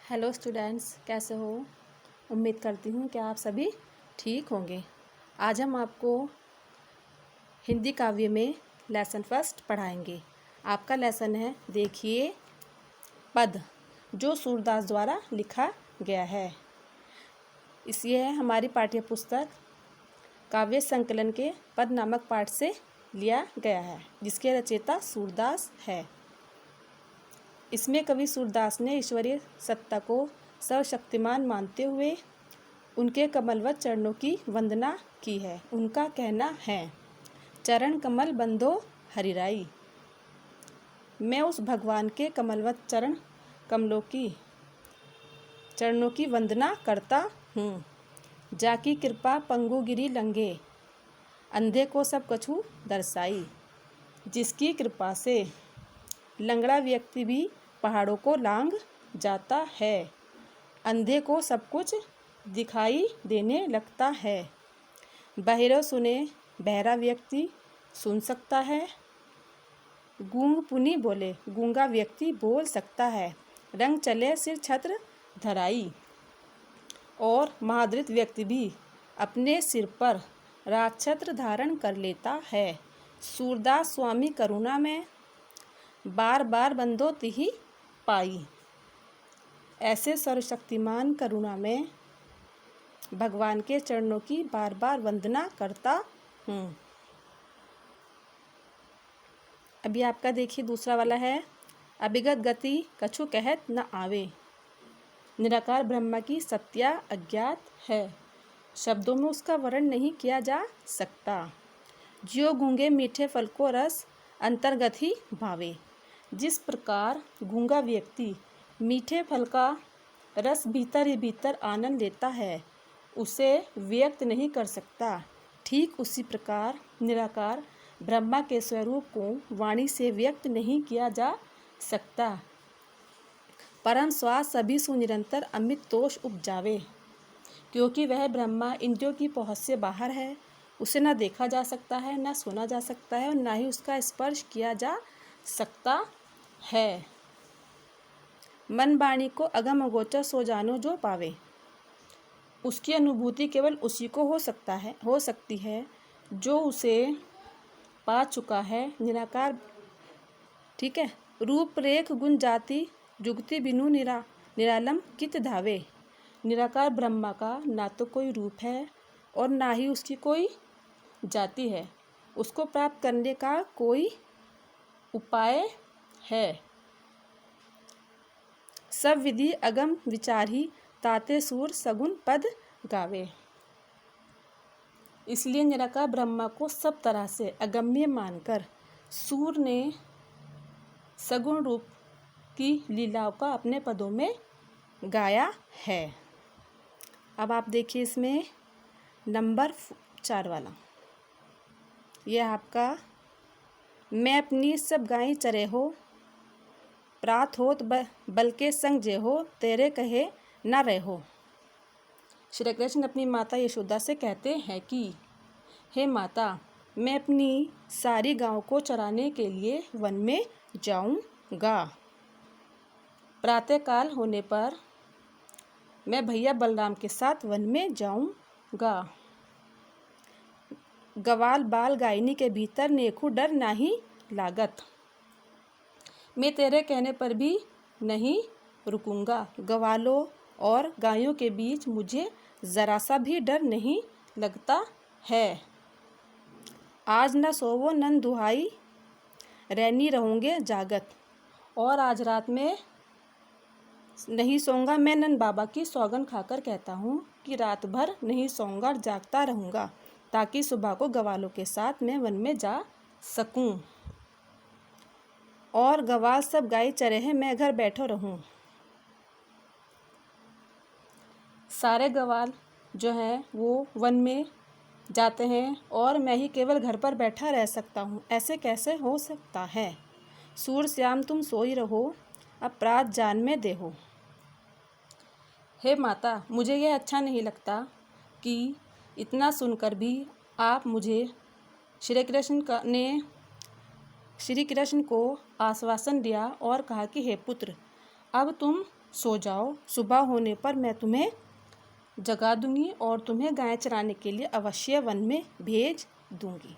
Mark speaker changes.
Speaker 1: Hello students, कैसे हो। उम्मीद करती हूँ कि आप सभी ठीक होंगे। आज हम आपको हिंदी काव्य में लेसन फर्स्ट पढ़ाएंगे। आपका लेसन है, देखिए, पद, जो सूरदास द्वारा लिखा गया है। ये है हमारी पाठ्य पुस्तक काव्य संकलन के पद नामक पाठ से लिया गया है, जिसके रचयिता सूरदास है। इसमें कवि सूरदास ने ईश्वरीय सत्ता को सर्वशक्तिमान मानते हुए उनके कमलवत चरणों की वंदना की है। उनका कहना है, चरण कमल बंदो हरिराई। मैं उस भगवान के कमलवत चरणों की वंदना करता हूँ। जाकी कृपा पंगु गिरी लंघे, अंधे को सब कछु दर्शाई। जिसकी कृपा से लंगड़ा व्यक्ति भी पहाड़ों को लांघ जाता है, अंधे को सब कुछ दिखाई देने लगता है। बहिरो सुने बहरा व्यक्ति सुन सकता है, गूंग पुनी बोले गूंगा व्यक्ति बोल सकता है। रंग चले सिर छत्र धराई, और महादृत व्यक्ति भी अपने सिर पर राजछत्र धारण कर लेता है। सूरदास स्वामी करुणा में बार बार बंदो तिहि पाई। ऐसे सर्वशक्तिमान करुणा में भगवान के चरणों की बार बार वंदना करता हूँ। अभी आपका देखिए दूसरा वाला है, अभिगत गति कछु कहत न आवे। निराकार ब्रह्मा की सत्या अज्ञात है, शब्दों में उसका वर्णन नहीं किया जा सकता। ज्यो गूंगे मीठे फल को रस अंतर्गत ही भावे। जिस प्रकार गूंगा व्यक्ति मीठे फल का रस भीतर ही भीतर आनंद लेता है, उसे व्यक्त नहीं कर सकता, ठीक उसी प्रकार निराकार ब्रह्मा के स्वरूप को वाणी से व्यक्त नहीं किया जा सकता। परम स्वाद सभी सुनिरंतर अमित तोष उपजावे। क्योंकि वह ब्रह्मा इंद्रियों की पहुँच से बाहर है, उसे न देखा जा सकता है, न सुना जा सकता है, और न ही उसका स्पर्श किया जा सकता है। मन वाणी को अगम अगोचर सो जानो जो पावे। उसकी अनुभूति केवल उसी को हो सकती है जो उसे पा चुका है। निराकार, ठीक है। रूप रेख गुण जाति जुगति बिनु निरालम कित धावे। निराकार ब्रह्मा का ना तो कोई रूप है और ना ही उसकी कोई जाति है। उसको प्राप्त करने का कोई उपाय है। सब विधि अगम विचार ही ताते सूर सगुन पद गावे। इसलिए निराकार ब्रह्मा को सब तरह से अगम्य मानकर सूर ने सगुण रूप की लीलाओं का अपने पदों में गाया है। अब आप देखिए इसमें नंबर 4 वाला, यह आपका, मैं अपनी सब गायें चरे हो, प्रात होत बल के संग जे हो, तेरे कहे न रहो। श्री कृष्ण अपनी माता यशोदा से कहते हैं कि हे माता, मैं अपनी सारी गायों को चराने के लिए वन में जाऊंगा। प्रातःकाल होने पर मैं भैया बलराम के साथ वन में जाऊंगा। गवाल बाल गायनी के भीतर नेखु डर नहीं लागत। मैं तेरे कहने पर भी नहीं रुकूंगा। गवालों और गायों के बीच मुझे ज़रा सा भी डर नहीं लगता है। आज न सोवो नन दुहाई, रैनी रहूँगे जागत। और आज रात में नहीं सोऊंगा। मैं नन बाबा की सौगंध खाकर कहता हूँ कि रात भर नहीं सोऊंगा, जागता रहूँगा, ताकि सुबह को गवालों के साथ मैं वन में जा सकूँ। और गवाल सब गाय चरे हैं, मैं घर बैठो रहूँ। सारे गवाल जो हैं वो वन में जाते हैं और मैं ही केवल घर पर बैठा रह सकता हूँ। ऐसे कैसे हो सकता है। सूर श्याम तुम सोई रहो, अपराध जान में देहो। हे माता, मुझे यह अच्छा नहीं लगता कि इतना सुनकर भी आप मुझे श्री कृष्ण को आश्वासन दिया और कहा कि हे पुत्र, अब तुम सो जाओ, सुबह होने पर मैं तुम्हें जगा दूंगी और तुम्हें गाय चराने के लिए अवश्य वन में भेज दूंगी।